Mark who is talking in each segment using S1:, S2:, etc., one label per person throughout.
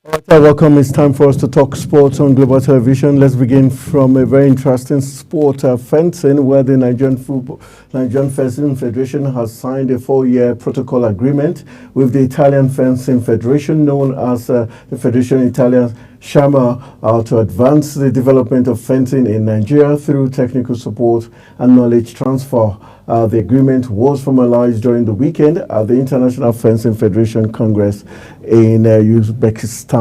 S1: Welcome. It's time for us to talk sports on Global Television. Let's begin from a very interesting sport, fencing, where the Nigerian Fencing Federation has signed a 4-year protocol agreement with the Italian Fencing Federation, known as the Federation Italia Shama, to advance the development of fencing in Nigeria through technical support and knowledge transfer. The agreement was formalized during the weekend at the International Fencing Federation Congress in Uzbekistan.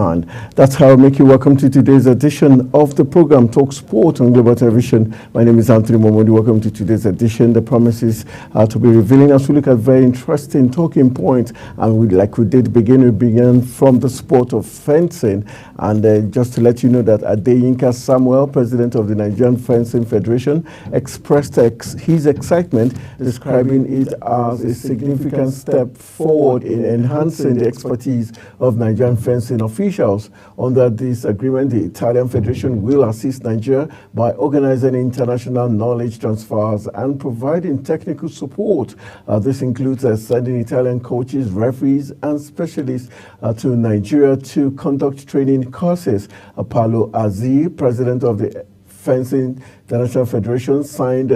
S1: That's how I make you welcome to today's edition of the program Talk Sport on Global Television. My name is Anthony Momodi. Welcome to today's edition. The promises are to be revealing as we look at very interesting talking points. And we began from the sport of fencing. And just to let you know that Adeyinka Samuel, president of the Nigerian Fencing Federation, expressed his excitement, describing it as a significant step forward in enhancing the expertise of Nigerian fencing officials. Under this agreement, the Italian Federation will assist Nigeria by organizing international knowledge transfers and providing technical support. This includes sending Italian coaches, referees, and specialists to Nigeria to conduct training courses. Paolo Azzi, president of the Fencing International Federation, signed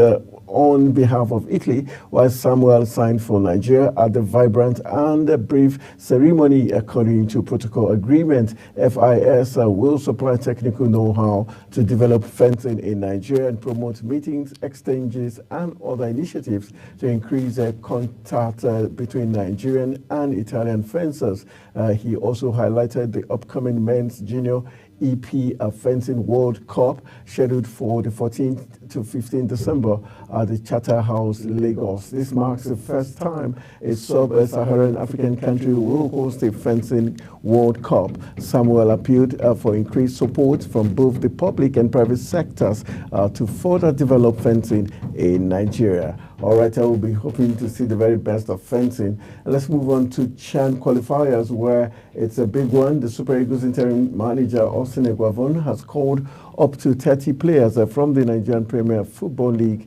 S1: on behalf of Italy, while Samuel signed for Nigeria at the vibrant and brief ceremony. According to protocol agreement, FIS will supply technical know-how to develop fencing in Nigeria and promote meetings, exchanges, and other initiatives to increase contact between Nigerian and Italian fencers. He also highlighted the upcoming men's junior EP Fencing World Cup, scheduled for the 14th to 15th December at the Charterhouse, Lagos. This marks the first time a sub-Saharan African country will host a Fencing World Cup. Samuel appealed for increased support from both the public and private sectors to further develop fencing in Nigeria. All right, I will be hoping to see the very best of fencing. And let's move on to CHAN qualifiers, where it's a big one. The Super Eagles interim manager, Austin Eguavon, has called up to 30 players from the Nigerian Premier Football League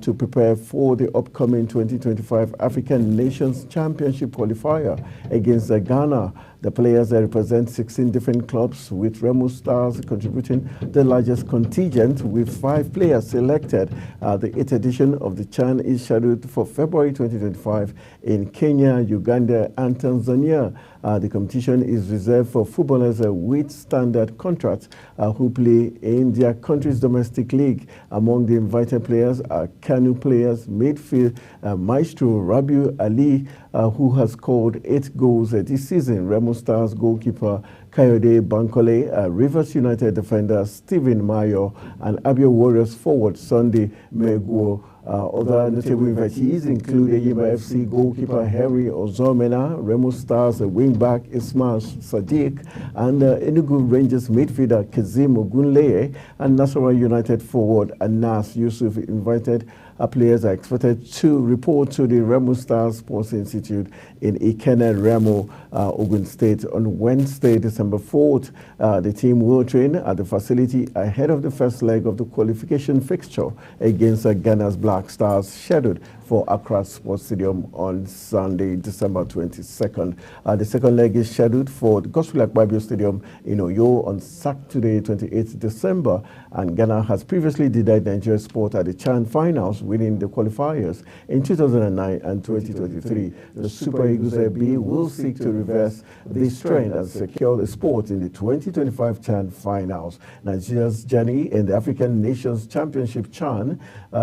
S1: to prepare for the upcoming 2025 African Nations Championship qualifier against Ghana. The players represent 16 different clubs, with Remo Stars contributing the largest contingent, with 5 players selected. The 8th edition of the CHAN is scheduled for February 2025 in Kenya, Uganda, and Tanzania. The competition is reserved for footballers with standard contracts who play in their country's domestic league. Among the invited players are Kanu players, midfield maestro Rabiu Ali, who has scored 8 goals this season, Remo Stars goalkeeper Kayode Bankole, Rivers United defender Stephen Mayo, and Abia Warriors forward Sunday Meguo. Other notable invitees include Eyimba FC goalkeeper Harry Ozomena, Remo Stars wingback Ismail Sadiq, and Enugu Rangers midfielder Kazim Ogunleye, and Nasarawa United forward Anas Yusuf. Invited players are expected to report to the Remo Stars Sports Institute in Ikene, Remo, Ogun State on Wednesday, December 4th. The team will train at the facility ahead of the first leg of the qualification fixture against Ghana's Black Stars, scheduled for Accra Sports Stadium on Sunday, December 22nd. The second leg is scheduled for the Gospel Akpabio Stadium in Oyo on Saturday, 28th December. And Ghana has previously denied Nigeria sport at the CHAN finals, winning the qualifiers in 2009 and 2023. The Super Eagles B will seek to reverse this trend and secure the sport in the 2025 CHAN finals. Nigeria's journey in the African Nations Championship CHAN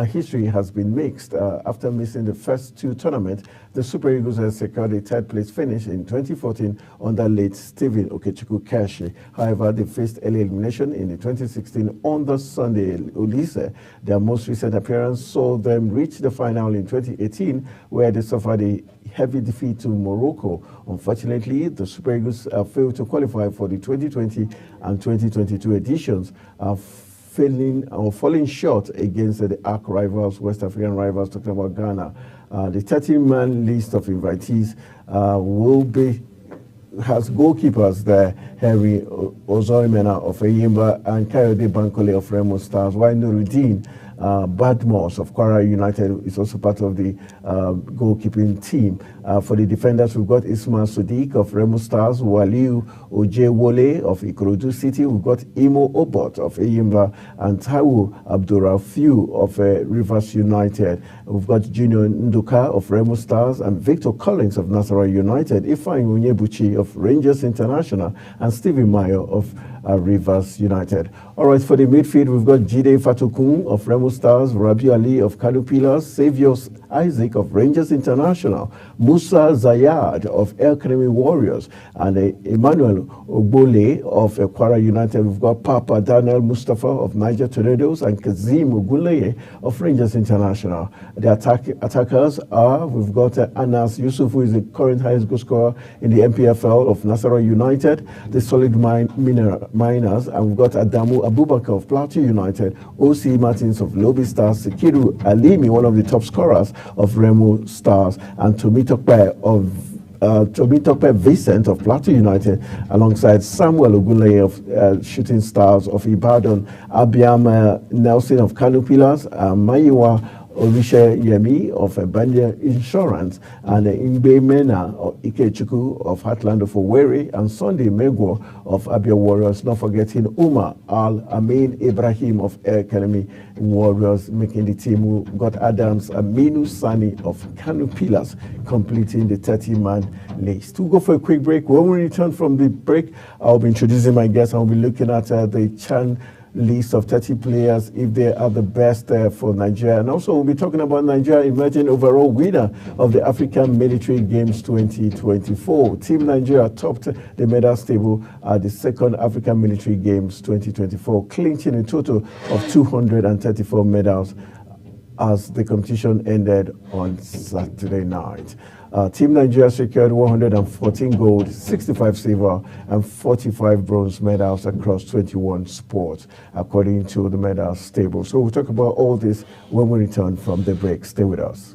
S1: history has been mixed. After missing the first 2 tournaments, the Super Eagles has secured a 3rd place finish in 2014 under late Stephen Okechukwu Kashi. However, they faced early elimination in the 2016 under Sunday Olise. Their most recent appearance saw them reach the final in 2018, where they suffered a heavy defeat to Morocco. Unfortunately, the Super Eagles failed to qualify for the 2020 and 2022 editions, falling short against the ARC rivals, West African rivals, talking about Ghana. The 30-man list of invitees has goalkeepers there, Harry Ozoimena of Eyimba and Kayode Bankole of Remo Stars, while Nuruddin Badmos of Kwara United is also part of the goalkeeping team. For the defenders, we've got Ismail Sadiq of Remo Stars, Waliu Ojewole of Ikorodu City. We've got Imo Obot of Eyimba and Taiwo Abdurrafiu of Rivers United. We've got Junior Nduka of Remo Stars and Victor Collins of Nasarawa United, Ifeanyi Onyebuchi of Rangers International, and Stephen Mayo of Rivers United. All right, for the midfield, we've got Jide Fatokun of Remo Stars, Rabiu Ali of Kano Pillars, Saviors Isaac of Rangers International, Musa Zayad of El Kanemi Warriors, and Emmanuel Ogbole of Kwara United. We've got Papa Daniel Mustafa of Niger Tornadoes and Kazim Ogunleye of Rangers International. The attackers are, we've got Anas Yusuf, who is the current highest goal scorer in the MPFL of Nasarawa United, the Solid Miners, and we've got Adamu Abubakar of Plateau United, O.C. Martins of Lobby Stars, Sikiru Alimi, one of the top scorers of Remo Stars, and Tomitope Vincent of Plateau United, alongside Samuel Ogunleye of Shooting Stars of Ibadan, Abiam Nelson of Kano Pillars, Mayiwa Orisha Yemi of Banya Insurance, and Ingbe Mena of Ikechukwu of Heartland of Owerri, and Sunday Megwo of Abia Warriors, not forgetting Umar Al-Amin Ibrahim of Air Academy Warriors making the team. Who got Adams Aminu Sani of Kano Pillars completing the 30-man list. We'll go for a quick break. When we return from the break, I'll be introducing my guests. I'll be looking at the Chan list of 30 players, if they are the best for Nigeria. And also we'll be talking about Nigeria emerging overall winner of the African Military Games 2024. Team Nigeria topped the medal table at the second African Military Games 2024, clinching a total of 234 medals as the competition ended on Saturday night. Team Nigeria secured 114 gold, 65 silver, and 45 bronze medals across 21 sports, according to the medals table. So we'll talk about all this when we return from the break. Stay with us.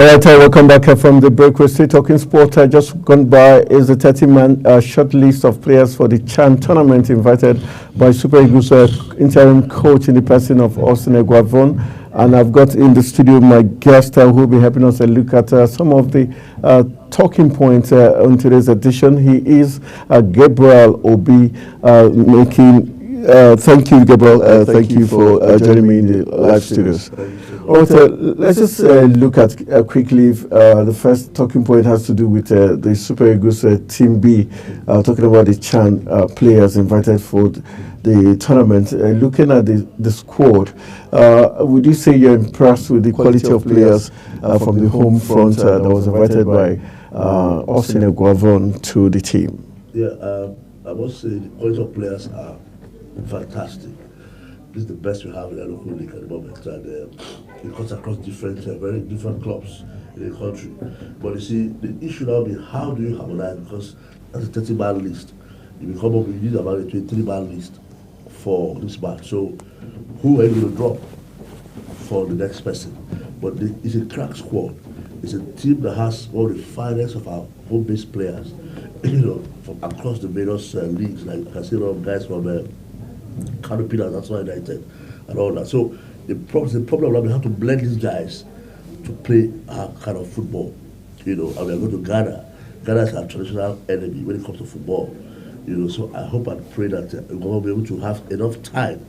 S1: All right, welcome back from the break. We're still talking sport. Just gone by is the 30-man short list of players for the CHAN tournament invited by Super Eagles interim coach in the person of Austin Eguavoen. And I've got in the studio my guest who will be helping us look at some of the talking points on today's edition. He is Gabriel Obi, thank you, Gabriel. Thank you for joining me in the live studios. All right, let's just look at quickly. The first talking point has to do with the Super Eagles Team B, talking about the CHAN players invited for the tournament. Looking at the squad, would you say you're impressed with the quality of players from the home front that was invited by Austin Eguavoen to the team?
S2: Yeah, I must say the quality of players are fantastic. This is the best we have in the local league at the moment, and it cuts across very different clubs in the country. But you see, the issue now be how do you harmonize, because that's a 30-man list. You become up, you need about a 23-man list for this match. So who are you going to drop for the next person? But it's a crack squad. It's a team that has all the finest of our home-based players, from across the various leagues. Like I can see a lot of guys from Kano Pillars, that's why United, and all that. So the problem is we have to blend these guys to play our kind of football, and we are going to Ghana. Ghana is our traditional enemy when it comes to football, So I hope and pray that we're going to be able to have enough time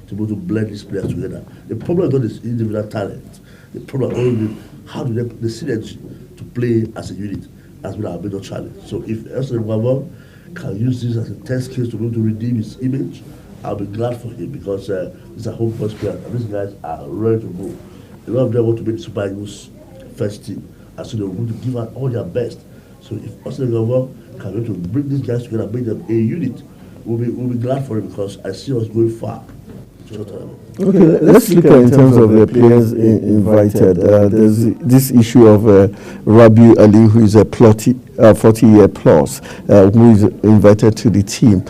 S2: to be able to blend these players together. The problem is not this individual talent. The problem is how do they synergy to play as a unit has been our major challenge. So if Austin Eguavoen can use this as a test case to be able to redeem his image, I'll be glad for him, because these are home first players and these guys are ready to go. A lot of them want to be the Super Eagles first team, and so they're going to give out all their best. So if Austin Eguavoen can be able to bring these guys together, make them a unit, we'll be glad for it, because I see us going far.
S1: Okay, let's look at in terms of the players invited. There's this issue of Rabiu Ali, who is a 40-year plus, who is invited to the team.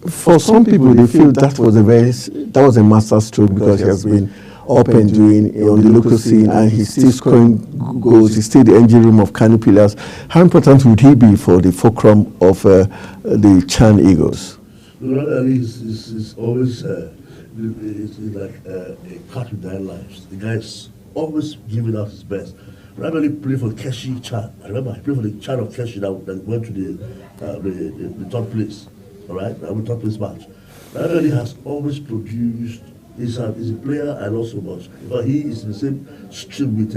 S1: For some people, they feel that was a master stroke, because he has been up and doing on the local scene, and he's still scoring goals. He's still the engine room of Kano Pillars. How important would he be for the fulcrum of the CHAN Eagles?
S2: Rabiu Ali is always like a cat with 9 lives. The guy is always giving out his best. Rabiu Ali played for Keshi CHAN. I remember he played for the CHAN of Keshi that went to the third place. All right, I will talk this match. Rabiu Ali has always produced. He's a player and also much. But he is in the same stream with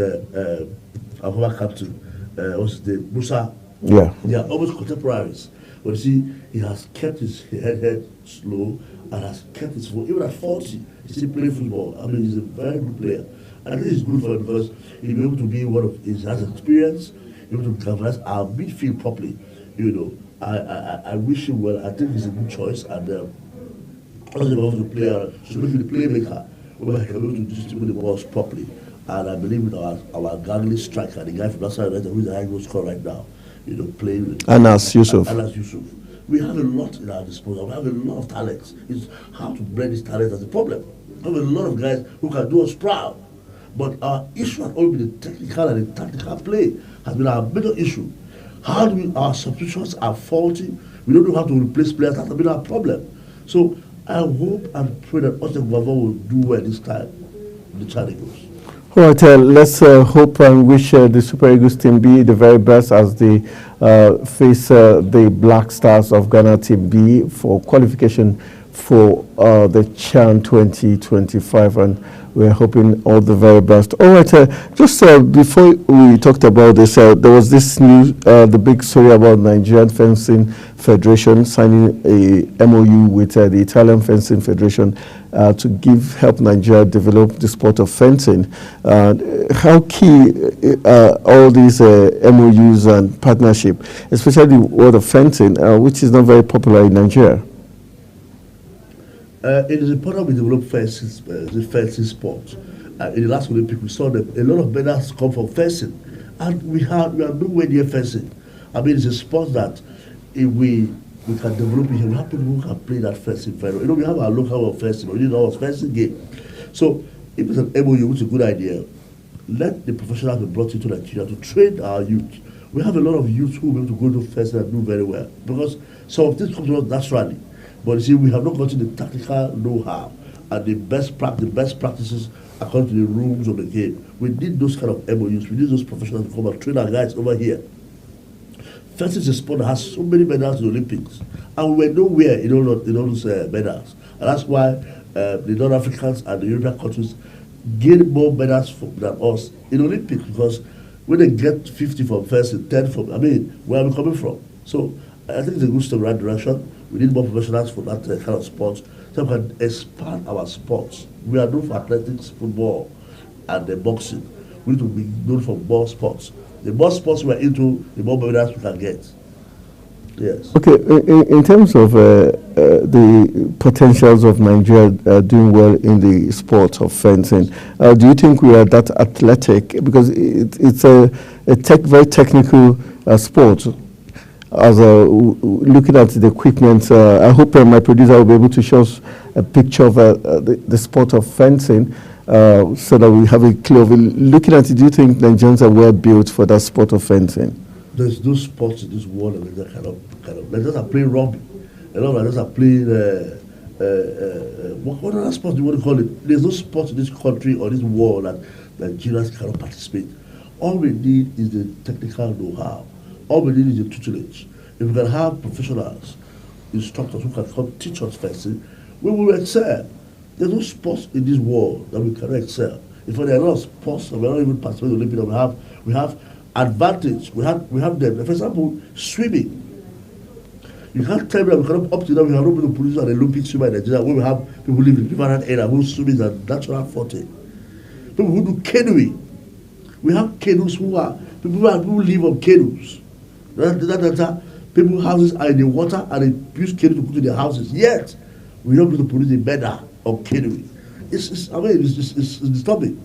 S2: our former captain, what's his name, Musa.
S1: Yeah.
S2: They are almost contemporaries. But you see, he has kept his head slow and has kept his foot. Even at 40, he's still playing football. I mean, he's a very good player. And I think it's good for him, because he'll be able to be he has experience, he'll be able to galvanize our midfield properly. I wish him well. I think he's a good choice, and the player should be the playmaker, where he can be able to distribute the balls properly. And I believe with our godly striker, the guy from Nassau United, who is the high goal scorer right now, playing with
S1: Anas Yusuf.
S2: We have a lot in our disposal. We have a lot of talents. It's how to blend these talents as a problem. We have a lot of guys who can do us proud. But our issue has always been the technical and the tactical play has been our major issue. How do our substitutions are faulty? We don't know how to replace players. That's been our problem. So I hope and pray that Austin Eguavoen will do well this time with the CHAN Eagles.
S1: All right, let's hope and wish the Super Eagles Team B the very best as they face the Black Stars of Ghana Team B for qualification for the CHAN 2025, and we're hoping all the very best. All right, just before we talked about this, there was this news, the big story about Nigerian Fencing Federation signing a MOU with the Italian Fencing Federation to help Nigeria develop the sport of fencing. How key all these MOUs and partnership, especially the world of fencing, which is not very popular in Nigeria?
S2: It is important we develop the fencing sport. In the last Olympics, we saw that a lot of medals come from fencing, and we are nowhere near fencing. I mean, it's a sport that if we can develop it here, we have people who can play that fencing very well. We have our local fencing, but we need our fencing game. So if it's an MOU, which is a good idea, let the professionals be brought into Nigeria to train our youth. We have a lot of youth who will be able to go to first and do very well because some of this comes to us naturally. But you see, we have not gotten the tactical know-how and the best practices according to the rules of the game. We need those kind of MOUs. We need those professionals to come and train our guys over here. Fencing is a sport that has so many medals in the Olympics, and we were nowhere in all those medals. And that's why the North Africans and the European countries gain more medals than us in Olympics, because when they get 50 from fencing, 10 from, where are we coming from? So I think it's a good step in the right direction. We need more professionals for that kind of sports, so we can expand our sports. We are known for athletics, football, and boxing. We need to be known for more sports. The more sports we're into, the more medals we can get. Yes.
S1: Okay, in terms of the potentials of Nigeria doing well in the sport of fencing, do you think we are that athletic? Because it's a very technical sport. As looking at the equipment, I hope my producer will be able to show us a picture of the sport of fencing, so that we have a clue of it. Looking at it, do you think Nigerians are well built for that sport of fencing?
S2: There's no sports in this world that kind of. Nigerians are playing rugby. A lot of Nigerians are playing. What other sports do you want to call it? There's no sport in this country or this world that Nigerians cannot participate. All we need is the technical know-how. All we need is the tutelage. If we can have professionals, instructors who can come teach us fencing, we will excel. There's no sports in this world that we cannot excel. In fact, there are a lot of sports that we are not even participating in the Olympics. We have advantage. We have them. For example, swimming. You can't tell me that we cannot, up to now, we have not been able to produce an Olympic swimmer in Nigeria where we have people who live in the riverine area who swim is a natural forte. People who do canoeing. We have canoes who live on canoes. People houses are in the water and they use canoe to go to their houses. Yet, we're not able to produce a medal of canoeing. It's disturbing.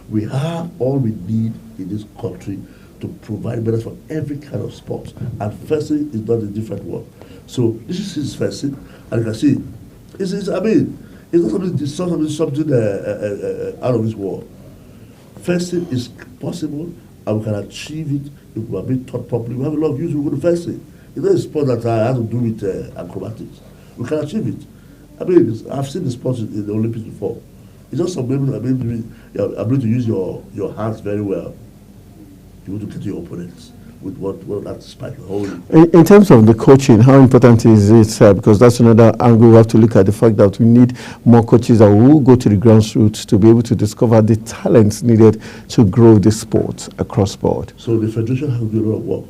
S2: We have all we need in this country to provide medals for every kind of sport. And fencing is not a different one. So this is his fencing, and you can see, it's not something out of this world. Fencing is possible, and we can achieve it if we are being taught properly. We have a lot of youth who go to fencing. It's not a sport that has to do with acrobatics. We can achieve it. I've seen the sports in the Olympics before. It's just some able to use your hands very well. You want to get your opponents with what that spike holding.
S1: In terms of the coaching, how important is it? Because that's another angle we have to look at, the fact that we need more coaches that will go to the grassroots to be able to discover the talents needed to grow the sport across board.
S2: So the federation has to do a lot of work.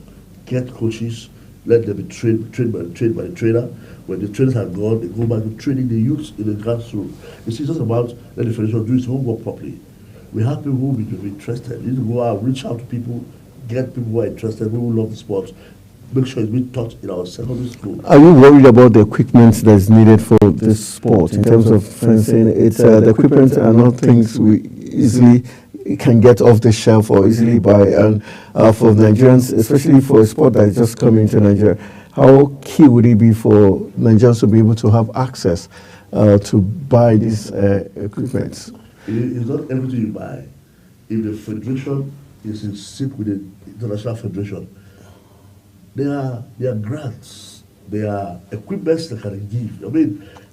S2: Get coaches, let them be trained by the trainer. When the trainers are gone, they go back to training the youths in the grassroots. It's just about let the federation do its homework properly. We have people who will be interested. You need to go out, reach out to people, get people who are interested, who love the sport, make sure it's being taught in our secondary school.
S1: Are you worried about the equipment that's needed for this sport in terms of fencing? It's the equipment are not things we easily can get off the shelf or easily buy. And for Nigerians, especially for a sport that is just coming to Nigeria, how key would it be for Nigerians to be able to have access to buy this equipment?
S2: It's not everything you buy. If the federation is in sync with the international federation, there are grants, there are equipments that can give.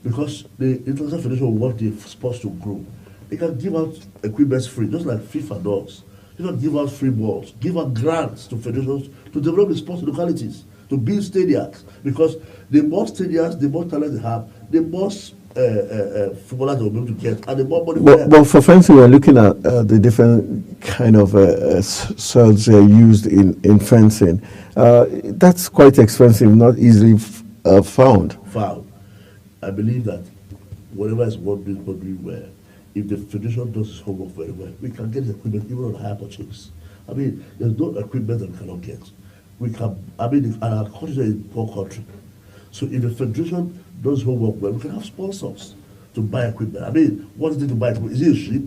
S2: Because the international federation wants the sports to grow. They can give out equipments free, just like FIFA does. They can give out free balls, give out grants to federations to develop the sports localities, to build stadiums. Because the more stadiums, the more talent they have, the more footballers will be able to get, and the more money.
S1: But for fencing, we're looking at the different kind of soils used in fencing. That's quite expensive, not easily found.
S2: I believe that whatever is doing well, if the federation does its homework very well, we can get the equipment even on higher purchase. There's no equipment that we cannot get. And our country is a poor country. So if the federation does homework well, we can have sponsors to buy equipment. What is it to buy equipment? Is it a ship?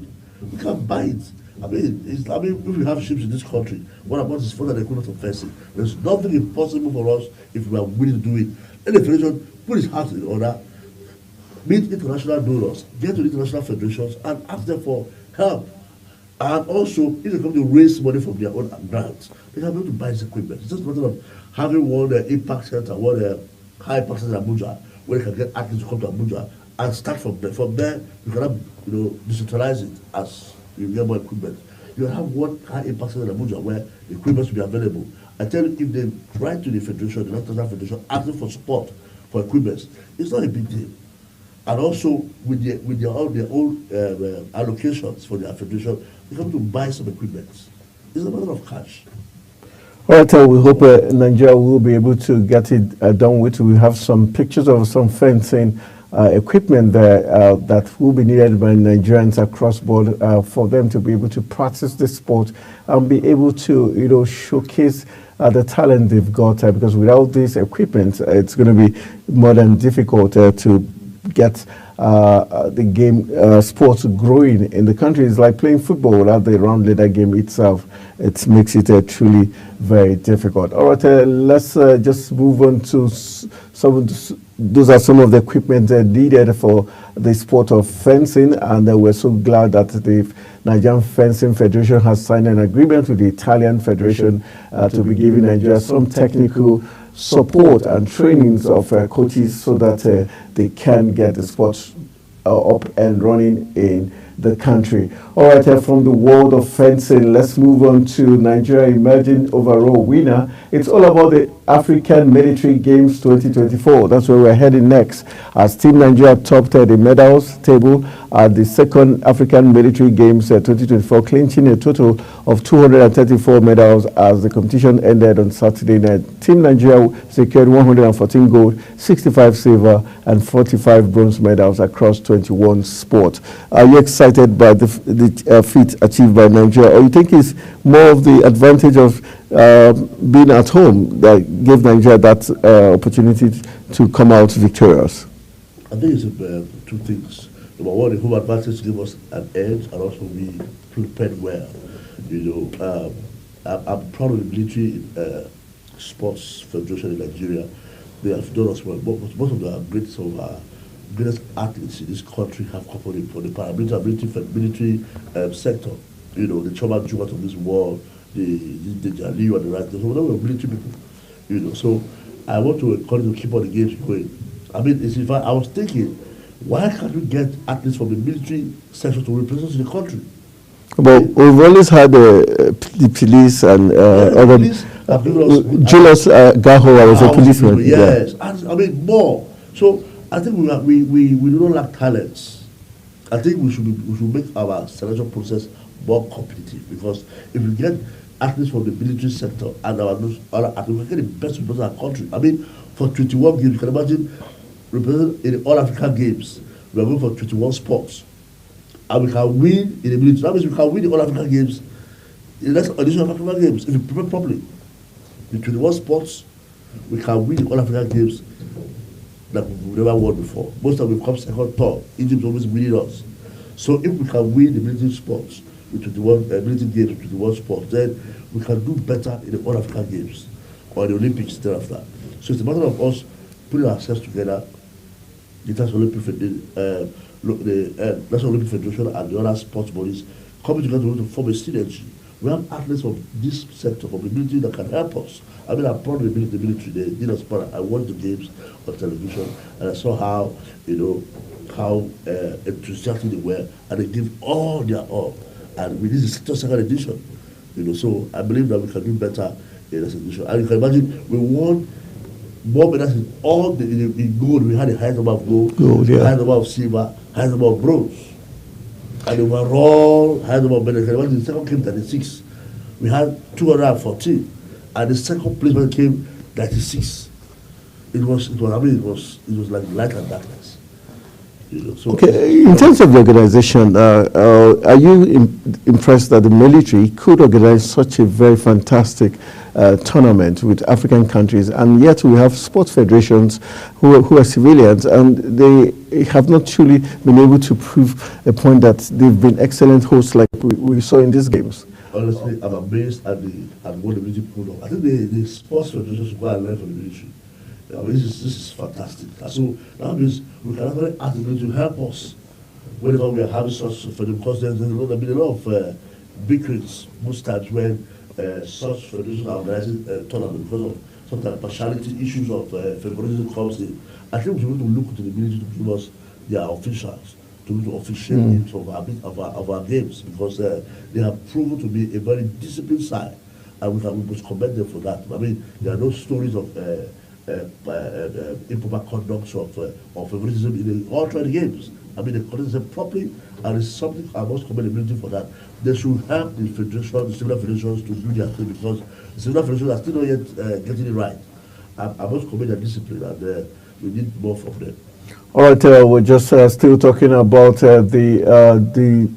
S2: We can't buy it. If we have ships in this country, what about the sport and equipment of fencing? There's nothing impossible for us if we are willing to do it. Let the federation put its house in order, meet international donors, get to the international federations and ask them for help. And also, if they come to raise money from their own grants, they can be able to buy this equipment. It's just a matter of having one impact center, one high impact center in Abuja, where you can get athletes to come to Abuja and start from there. From there, you cannot, decentralize it as you get more equipment. You have one high impact center in Abuja where the equipment will be available. I tell you, if they write to the federation, the National Federation, asking for support for equipment, it's not a big deal. And also with their own allocations for their federation, they come to buy some equipment. It's a matter of cash.
S1: All right, we hope Nigeria will be able to get it done with. We have some pictures of some fencing equipment there that will be needed by Nigerians across board for them to be able to practice the sport and be able to, showcase the talent they've got. Because without this equipment, it's going to be more than difficult to get the game sports growing in the country. It's like playing football without the round leader game itself. It makes it truly very difficult. All right, let's just move on to those are some of the equipment needed for the sport of fencing, and we're so glad that the Nigerian Fencing Federation has signed an agreement with the Italian Federation to be giving Nigeria some technical support and trainings of coaches so that they can get the sport up and running in the country. All right, from the world of fencing, let's move on to Nigeria emerging overall winner. It's all about the African Military Games 2024. That's where we're heading next, as Team Nigeria topped the medals table at the second African Military Games 2024, clinching a total of 234 medals as the competition ended on Saturday night. Team Nigeria secured 114 gold, 65 silver, and 45 bronze medals across 21 sports. Are you excited by the feat achieved by Nigeria, or you think it's more of the advantage of being at home that gave Nigeria that opportunity to come out victorious?
S2: I think it's two things. Number one, the home advantage gave us an edge, and also we prepared well. I'm proud of the military sports federation in Nigeria. They have done us well. Most of the greatest athletes in this country have come from the paramilitary military sector. The Choma Jumat of this world, the Jaliu and the right. There's a lot of military people. So I want to encourage them to keep all the games going. I mean, I was thinking, why can't we get athletes from the military sector to represent us in the country?
S1: But we've always had the police and other. Julius Gaho was a policeman.
S2: Yes, I mean more. So I think we don't lack talents. I think we should make our selection process more competitive, because if we get athletes from the military sector and our athletes, we can get the best represent our country. I mean, for 21 games, you can imagine representing in the All African Games. We are going for 21 sports, and we can win in the military. That means we can win the All African Games in the next edition of African Games if we prepare properly. The 21 sports, we can win the All African Games that we've never won before. Most of them we've come second, third. Egypt always winning us. So if we can win the military sports with 21 military games with 21 sports, then we can do better in the All African Games or the Olympics thereafter. So it's a matter of us putting ourselves together, the National Olympic Federation and the other sports bodies coming together to form a synergy. We have athletes from this sector, from the military, that can help us. I mean, I'm proud of the military. They did us part. I watched the games on television, and I saw how enthusiastic they were, and they gave all their all. And with this is second edition, so I believe that we can do better in this edition. And you can imagine we won more medals in all in gold. We had the highest number of gold, highest number of silver, highest number of bronze. And overall, highest number of medals. The second came 36. We had 214, and the second place when it came 96. It was like light and darkness. So
S1: okay, in terms of the organization, are you impressed that the military could organize such a very fantastic tournament with African countries, and yet we have sports federations who are civilians, and they have not truly been able to prove a point that they've been excellent hosts like we saw in these games?
S2: Honestly, I'm amazed at what the military pulled off. I think the sports federations should go and learn from the military. I mean, this is fantastic. So that means we can actually ask the military to help us whenever we are having such for them, because there's been a lot of bickers most times when such federations are organizing tournaments because of sometimes partiality issues of favoritism comes in. I think we need to look to the military to give us their officials to officiate of our games because they have proven to be a very disciplined side, and we must commend them for that. I mean, there are no stories of improper conduct of favoritism in all 20 games. I mean, they conduct them properly, and it's something I must commend the military for that. They should help the federation, the similar federations to do their thing because the similar federations are still not yet getting it right. I must commend their discipline, and we need more from them.
S1: All right, we're just still talking about the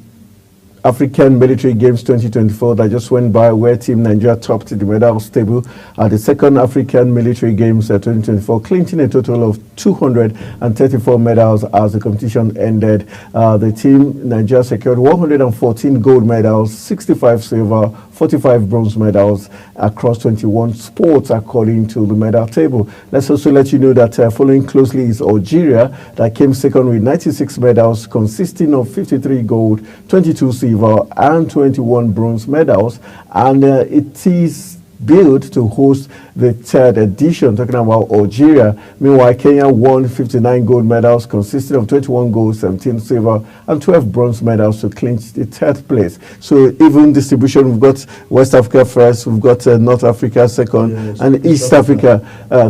S1: African Military Games 2024 that just went by, where Team Nigeria topped the medals table at the second African Military Games 2024, clinching a total of 234 medals as the competition ended. The Team Nigeria secured 114 gold medals, 65 silver, 45 bronze medals across 21 sports according to the medal table. Let's also let you know that following closely is Algeria, that came second with 96 medals consisting of 53 gold, 22 silver and 21 bronze medals, and it is billed to host the third edition, talking about Algeria. Meanwhile, Kenya won 59 gold medals consisting of 21 gold, 17 silver and 12 bronze medals to clinch the third place. So even distribution, we've got West Africa first, we've got North Africa second, yes, and East Africa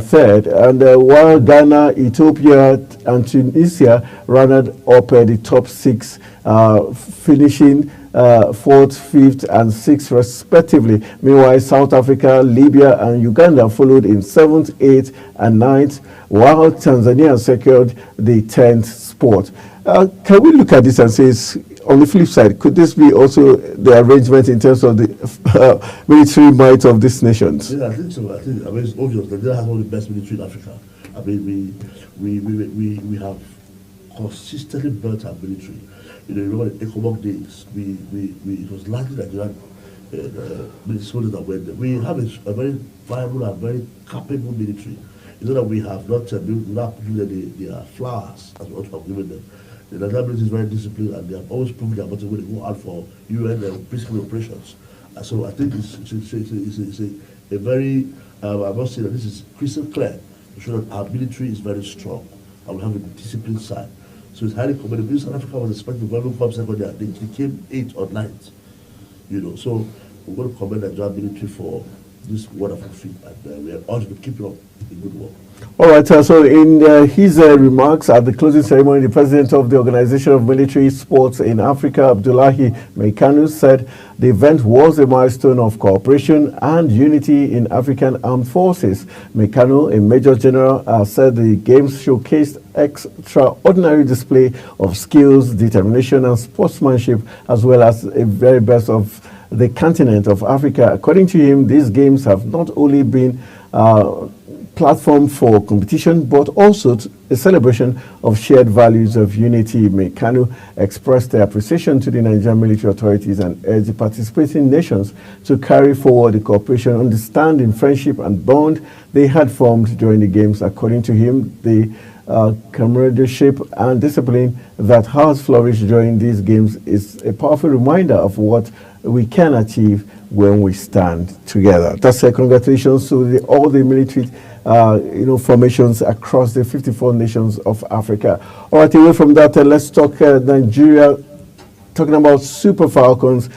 S1: third. And while Ghana, Ethiopia and Tunisia rounded up the top six, finishing fourth, fifth, and sixth, respectively. Meanwhile, South Africa, Libya, and Uganda followed in seventh, eighth, and ninth, while Tanzania secured the 10th spot. Can we look at this and say, on the flip side, could this be also the arrangement in terms of the military might of these nations?
S2: Yeah, I think so. I mean, it's obvious that Nigeria has one of the best military in Africa. I mean, we have consistently built our military. You know, remember the ECOMOG days, it was largely Nigerian soldiers that went there. We have a very viable and very capable military. You know that we have not given them their flowers as we ought to have given them. The Nigerian military is very disciplined, and they have always proven their ability when they go out for UN peacekeeping operations. So I think it's a very, I must say that this is crystal clear to show that our military is very strong and we have a disciplined side. So it's highly commendable. South Africa was expecting to come second there. They came 8th or 9th. You know, so we're going to commend the Nigerian military for this wonderful feat, and we are urged to keep it up in good work.
S1: All right, so in his remarks at the closing ceremony, the president of the Organization of Military Sports in Africa, Abdullahi Meikanu, said the event was a milestone of cooperation and unity in African armed forces. Meikanu, a major general, said the games showcased extraordinary display of skills, determination, and sportsmanship, as well as a very best of the continent of Africa. According to him, these games have not only been platform for competition, but also a celebration of shared values of unity. Meikanu expressed their appreciation to the Nigerian military authorities and urged the participating nations to carry forward the cooperation, understanding, friendship, and bond they had formed during the games. According to him, the camaraderie and discipline that has flourished during these games is a powerful reminder of what we can achieve when we stand together. That's congratulations to all the military formations across the 54 nations of Africa. All right, away from that, let's talk Nigeria. Talking about Super Falcons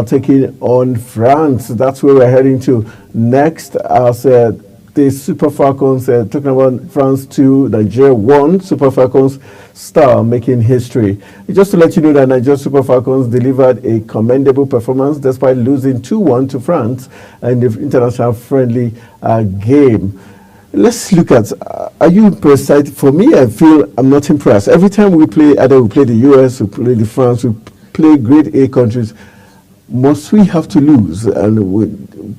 S1: taking on France. That's where we're heading to next. As the Super Falcons, talking about France 2, Nigeria 1, Super Falcons star making history. Just to let you know that Nigeria Super Falcons delivered a commendable performance despite losing 2-1 to France in the international friendly game. Let's look at, are you impressed? For me, I feel I'm not impressed. Every time we play, either we play the US, we play the France, we play grade A countries, must we have to lose? And we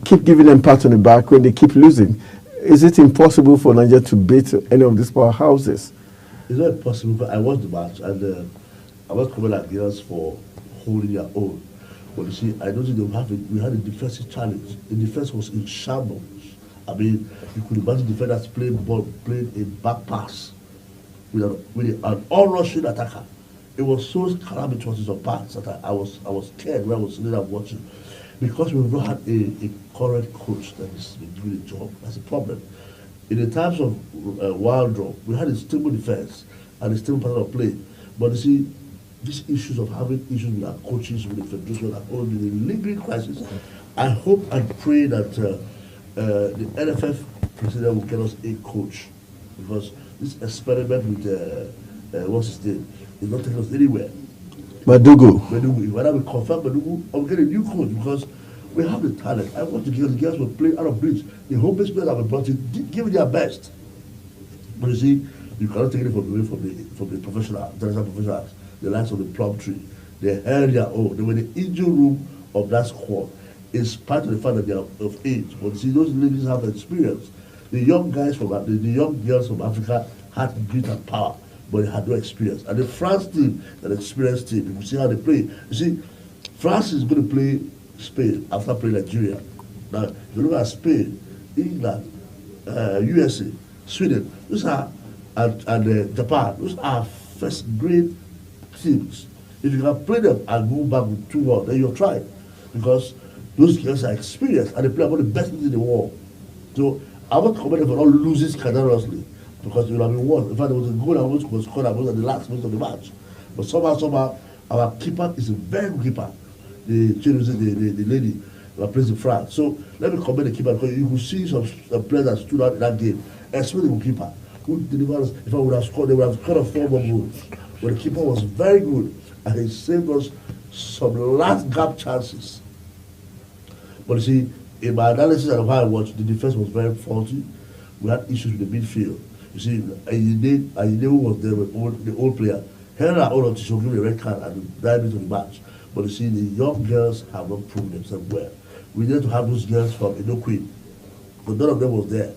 S1: keep giving them pat on the back when they keep losing. Is it impossible for Nigeria to beat any of these powerhouses?
S2: It's not impossible, but I watched the match, and I was commend Nigerians for holding their own. But you see, I don't think we had a defensive challenge. The defense was in shambles. I mean, you could imagine defenders playing a back pass with an all-rushing attacker. it was so calamitous in some parts that I was scared when I was sitting and watching, because we've not had a current coach that is doing the job. That's a problem. In the times of Waldron, we had a stable defense and a stable pattern of play. But you see, these issues of having issues with our coaches, with the federation, are only the lingering crisis. I hope and pray that the NFF president will get us a coach, because this experiment with what's his name is not taking us anywhere.
S1: Madugu.
S2: Whether we confirm Madugu or we get a new coach, because we have the talent. I want the girls will play out of bridge. The home base players that we brought in, give it their best. But you see, you cannot take it away from the professional, international professionals, the likes of the Plumtree. They held their own. They were the engine room of that squad, in spite of the fact that they are of age. But you see, those ladies have experience. The young guys from the young girls from Africa had grit and power, but they had no experience. And the France team, an experienced team, you can see how they play. You see, France is going to play Spain after playing Nigeria. Now, if you look at Spain, England, USA, Sweden, those are, and Japan, those are first grade teams. If you can play them and go back with 2-1, then you're trying. Because those girls are experienced and they play among the best teams in the world. So I want to commend them for not losing scandalously, because it would have been worse. In fact, there was a goal that almost was scored at the last minute of the match. But somehow, our keeper is a very good keeper. The lady that plays in France. So let me commend the keeper, because you could see some players that stood out in that game, especially the keeper, who delivered us. If I would have scored, they would have scored 4 more goals. But the keeper was very good, and he saved us some last gap chances. But you see, in my analysis of how I watched, the defense was very faulty. We had issues with the midfield. You see, Ayinde, who was there, the old player, held our own to show him a red card at the 9 minutes of the match. But you see, the young girls have not proven themselves well. We need to have those girls from Edo-Queen, but none of them was there.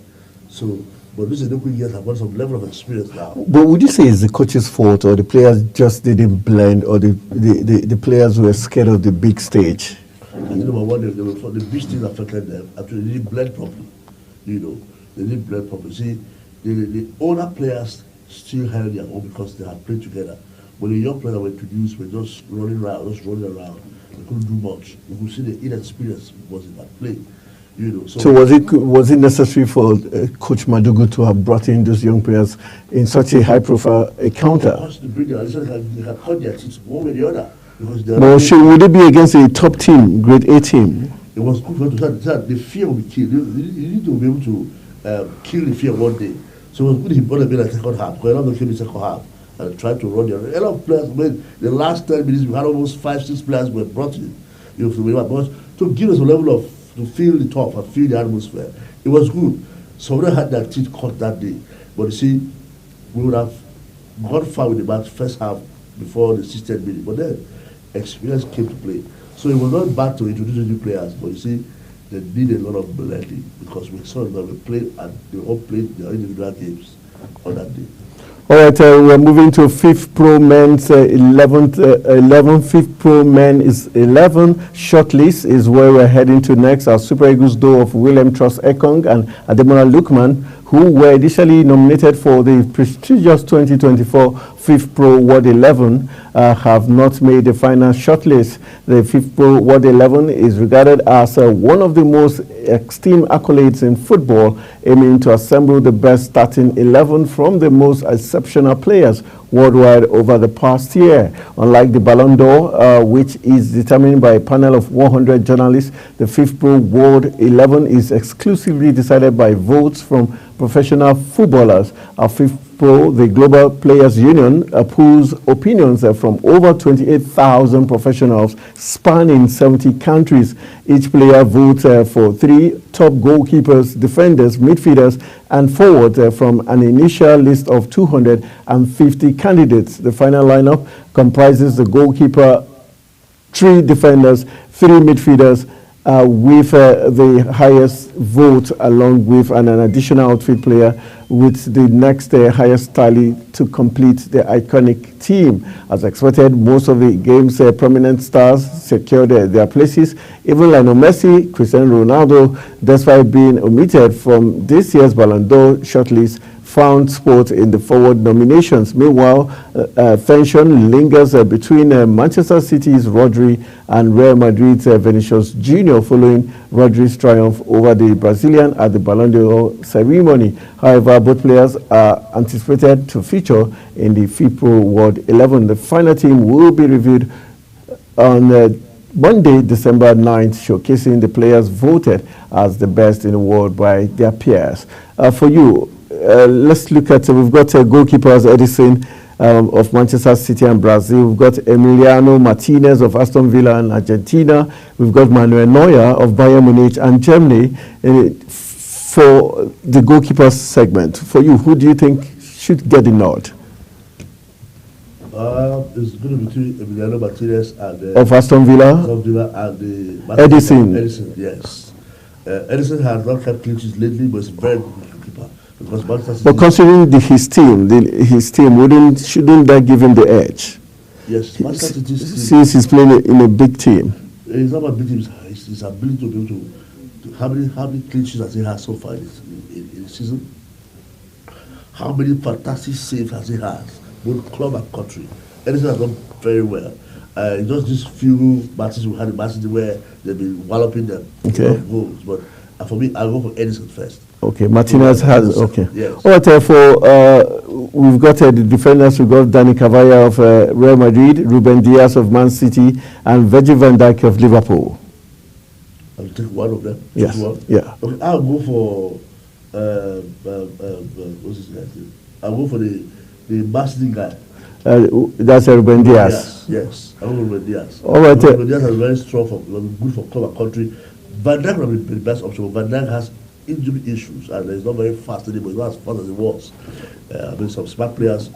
S2: So, but these Edo-Queen girls have got some level of experience now.
S1: But would you say it's the coach's fault, or the players just didn't blend, or the players were scared of the big stage?
S2: I think number one, the big stage affected them. Actually, they didn't blend properly. You know, they didn't blend properly. See, the older players still held their own because they had played together. But the young players that were introduced were just running around. They couldn't do much. You could see the inexperience was in that play. You know, so
S1: was it necessary for Coach Madugu to have brought in those young players in such a high-profile encounter?
S2: Of course, they can cut their teeth one way or the other.
S1: But would it be against a top team, grade A team?
S2: It was good for them to say the fear will be killed. You need to be able to kill the fear one day. So it was good he brought them in the second half, because a lot of them came in the second half and tried to run there. A lot of players, the last 10 minutes, we had almost 5-6 players were brought in. You know, to give us a level of, to feel the top and feel the atmosphere. It was good. Some of them had their teeth cut that day. But you see, we would have gone far with the match first half before the 60th minute. But then, experience came to play. So it was not bad to introduce new players, but you see, they need a lot of blending, because we saw that we played and they all played their individual games on that day.
S1: All right, we're moving to Fifth Pro Men's 11. Fifth Pro Men is 11. Shortlist is where we're heading to next. Our Super Eagles duo of William Trust Ekong and Ademola Lukman, who were initially nominated for the prestigious 2024 Fifth Pro World 11, have not made the final shortlist. The Fifth Pro World 11 is regarded as one of the most esteemed accolades in football, aiming to assemble the best starting 11 from the most exceptional players worldwide over the past year. Unlike the Ballon d'Or, which is determined by a panel of 100 journalists, the Fifth Pro World 11 is exclusively decided by votes from professional footballers. Our Fifth Pro, the Global Players Union, pulls opinions from over 28,000 professionals spanning 70 countries. Each player votes for 3 top goalkeepers, defenders, midfielders, and forwards from an initial list of 250 candidates. The final lineup comprises the goalkeeper, 3 defenders, 3 midfielders, with the highest vote, along with an additional outfield player, with the next highest tally to complete the iconic team. As expected, most of the game's prominent stars secured their places. Even Lionel Messi, Cristiano Ronaldo, despite being omitted from this year's Ballon d'Or shortlist, found spot in the forward nominations. Meanwhile, tension lingers between Manchester City's Rodri and Real Madrid's Vinicius Junior following Rodri's triumph over the Brazilian at the Ballon d'Or ceremony. However, both players are anticipated to feature in the FIPO World 11. The final team will be reviewed on Monday, December 9th, showcasing the players voted as the best in the world by their peers. For you, let's look at, we've got goalkeepers Edison of Manchester City and Brazil. We've got Emiliano Martinez of Aston Villa and Argentina. We've got Manuel Neuer of Bayern Munich and Germany. For the goalkeepers segment, for you, who do you think should get the nod?
S2: It's going to be between Emiliano Martinez and
S1: of Aston Villa
S2: and
S1: Edison.
S2: Edison, yes. Edison has not kept clean sheets lately, but it's a very good goalkeeper. Because Manchester City,
S1: but considering his team, shouldn't that give him the edge?
S2: Yes, Manchester City.
S1: Since he's playing in a big team.
S2: It's not about big teams. It's his ability to be able to how many clean sheets has he had so far in the season? How many fantastic saves has he had, both club and country? Edison has done very well. Just these few matches we had in Man City where they've been walloping them goals. But for me, I'll go for Edison first.
S1: Okay, Martinez has, okay.
S2: Yes.
S1: All right, we've got the defenders. We've got Dani Carvajal of Real Madrid, Ruben Diaz of Man City, and Virgil van Dijk of Liverpool.
S2: I'll take one of them.
S1: Yes. Yeah.
S2: Okay, I'll go for what's his name? I'll go for the Man City guy.
S1: That's Ruben Diaz.
S2: Yes. I'll go for Ruben Diaz.
S1: All right.
S2: Ruben Diaz is very strong, good for club and country. Van Dijk will be the best option. Van Dijk has injury issues and he's not very fast anymore. He's not as fast as he was. Some smart players.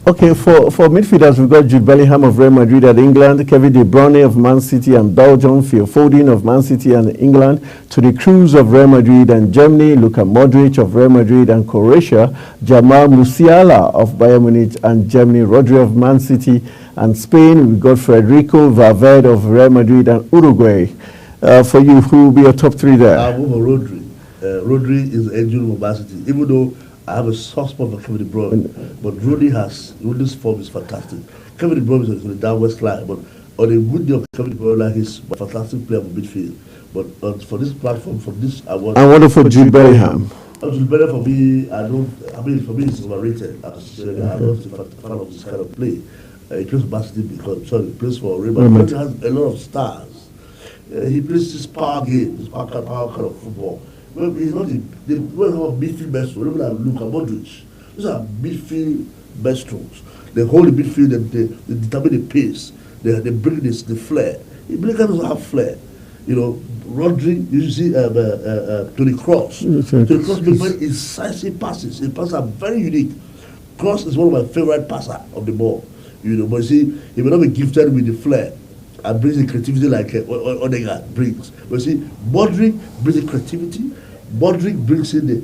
S1: Okay, for midfielders, we've got Jude Bellingham of Real Madrid and England, Kevin De Bruyne of Man City and Belgium, Phil Foden of Man City and England, Toni Kroos of Real Madrid and Germany, Luka Modric of Real Madrid and Croatia, Jamal Musiala of Bayern Munich and Germany, Rodri of Man City and Spain. We've got Federico Valverde of Real Madrid and Uruguay. For you, who will be your top three there?
S2: I'll go for Rodri. Rodri is the engine of Man City, even though I have a soft spot for Kevin De Bruyne, but Rodri's form is fantastic. Kevin De Bruyne is on the downward slide, but on a good day of Kevin De Bruyne, he's a fantastic player for midfield. But for this platform, for this award,
S1: I wonder for Jude Bellingham.
S2: Jude Bellingham, for me, for me, it's overrated. I'm not a fan of this kind of play. He plays for Man City he plays for Real Madrid. He has a lot of stars. He plays this power game, this power kind of football. Well, he's not the midfield best. Look at Luka Modric. These are midfield maestros. They hold the midfield and they determine the pace. They bring the flair. Bellingham doesn't have flair. You know, Rodri, you see Toni Kroos. Toni Kroos makes very incisive passes. His passes are very unique. Kroos is one of my favorite passers of the ball. You know, but you see, he may not be gifted with the flair and brings the creativity like Odegaard brings. But you see, Modric brings the creativity. Modric brings in the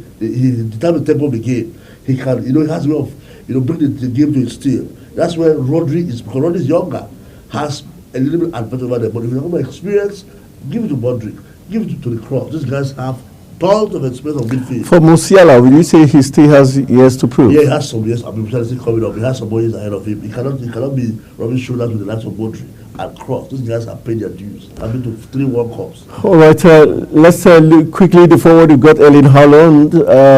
S2: determines the tempo of the game. He can, he has a way of, bring the game to its steel. That's where Rodri is, because Rodri is younger, has a little bit advantage over there. But if you have more experience, give it to Modric, give it to the Kroos. These guys have tons of experience on midfield.
S1: For Musiala, will you say he still has years to prove?
S2: Yeah, he has some years. Musiala is still coming up. He has some more years ahead of him. He cannot be rubbing shoulders with the likes of Modric and Kroos. These guys have paid their dues. I've been to 3 World Cups.
S1: All right, let's look quickly the forward. We've got Erling Haaland,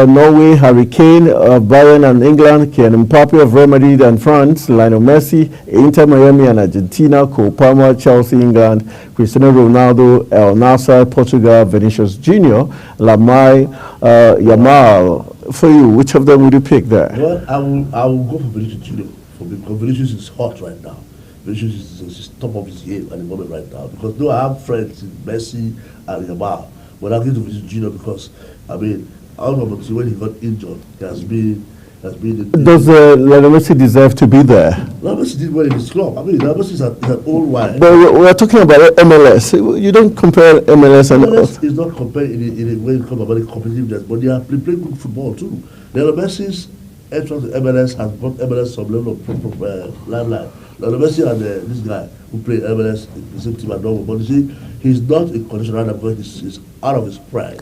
S1: Norway, Harry Kane of Bayern and England, Kylian Mbappe of Real Madrid and France, Lionel Messi, Inter Miami and Argentina, Cole Palmer, Chelsea, England, Cristiano Ronaldo, El Nassr, Portugal, Vinicius Junior, Lamine Yamal. For you, which of them would you pick there?
S2: Well, I will go for Vinicius Junior because Vinicius is hot right now. Vinicius is top of his game at the moment right now. Because though I have friends in Messi and Yamal, but I'll give to Vinicius Junior because out of when he got injured, he has been.
S1: Does Lionel Messi deserve to be there?
S2: Lionel Messi did well in his club. Lionel Messi is an old wine.
S1: But we're talking about MLS. You don't compare MLS and
S2: MLS is not compared in a way you come about the competitiveness, but they play good football too. Lionel Messi's entrance to MLS has brought MLS some level of limelight. Lionel Messi and this guy who played MLS in the same team at Dortmund, but you see, he's not in condition right now because he's out of his prime.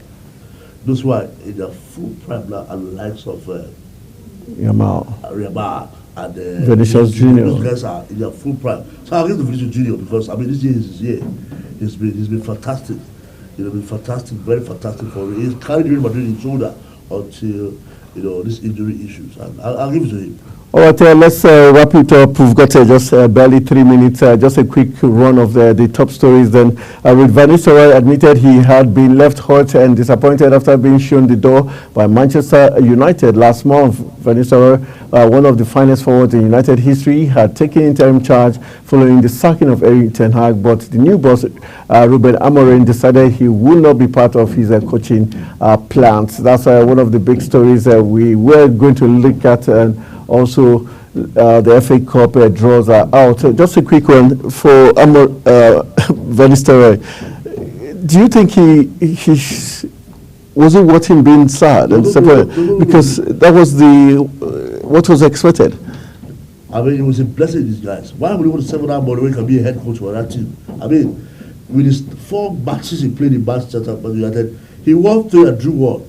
S2: those who are in their full prime now, and the likes of
S1: Yamal.
S2: Yamal and
S1: Vinicius Junior.
S2: Those guys are in their full prime. So I'll give to Vinicius Junior because I mean this year is his year. He's been fantastic. Been fantastic, very fantastic for him. He's carried Real Madrid in his shoulder until these injury issues, and I'll give it to him.
S1: All right, let's wrap it up. We've got just barely 3 minutes. Just a quick run of the top stories. Then, with Van Nistelrooy admitted he had been left hurt and disappointed after being shown the door by Manchester United last month. Van Nistelrooy, one of the finest forwards in United history, had taken interim charge following the sacking of Erik ten Hag. But the new boss, Ruben Amorim, decided he will not be part of his coaching plans. That's one of the big stories we were going to look at. And also, the FA Cup draws are out. Just a quick one for Van Nistelrooy. Do you think he was it worth him being sad and separated? Because that was what was expected.
S2: I mean, it was a blessing in disguise. Why would he want to settle down Amorim can be a head coach for that team? I mean, with his 4 matches he played in Manchester United, he won 3 and drew 1,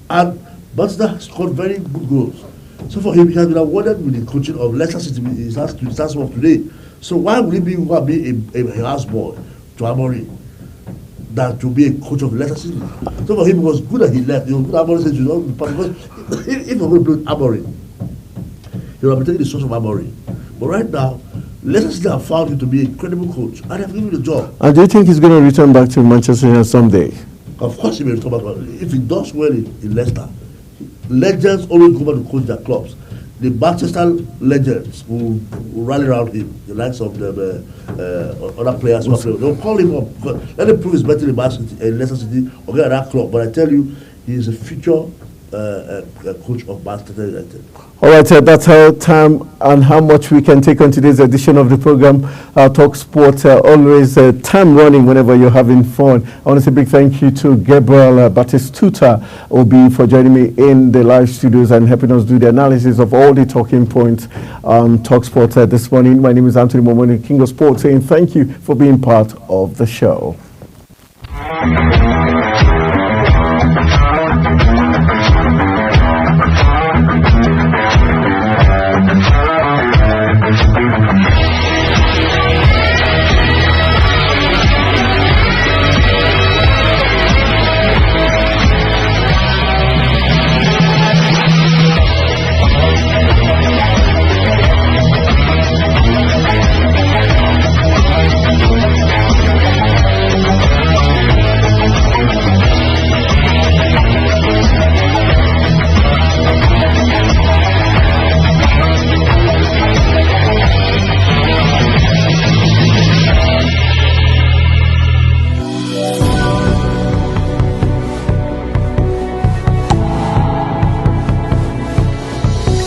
S2: and Manchester scored very good goals. So for him, he has been awarded with the coaching of Leicester City. He starts work today. So why would he be a houseboy to Amorim than to be a coach of Leicester City? So for him, it was good that he left. Amorim said, because if I'm going to play Amorim, he would have been taking the source of Amorim. But right now, Leicester City have found him to be a credible coach, and they have given him the job.
S1: And do you think he's going to return back to Manchester United someday?
S2: Of course he may return back. If he does well in Leicester, legends always go back to coach their clubs. The Manchester legends will rally around him, the likes of the other players. They'll call him up. Let him prove his better in Leicester City or get that club. But I tell you, he is a future coach of Manchester United.
S1: All right, that's our time and how much we can take on today's edition of the program, Talk Sport. Always time running whenever you're having fun. I want to say a big thank you to Gabriel Batistuta Obi for joining me in the live studios and helping us do the analysis of all the talking points on Talk Sport this morning. My name is Anthony Momoni, King of Sports, saying thank you for being part of the show.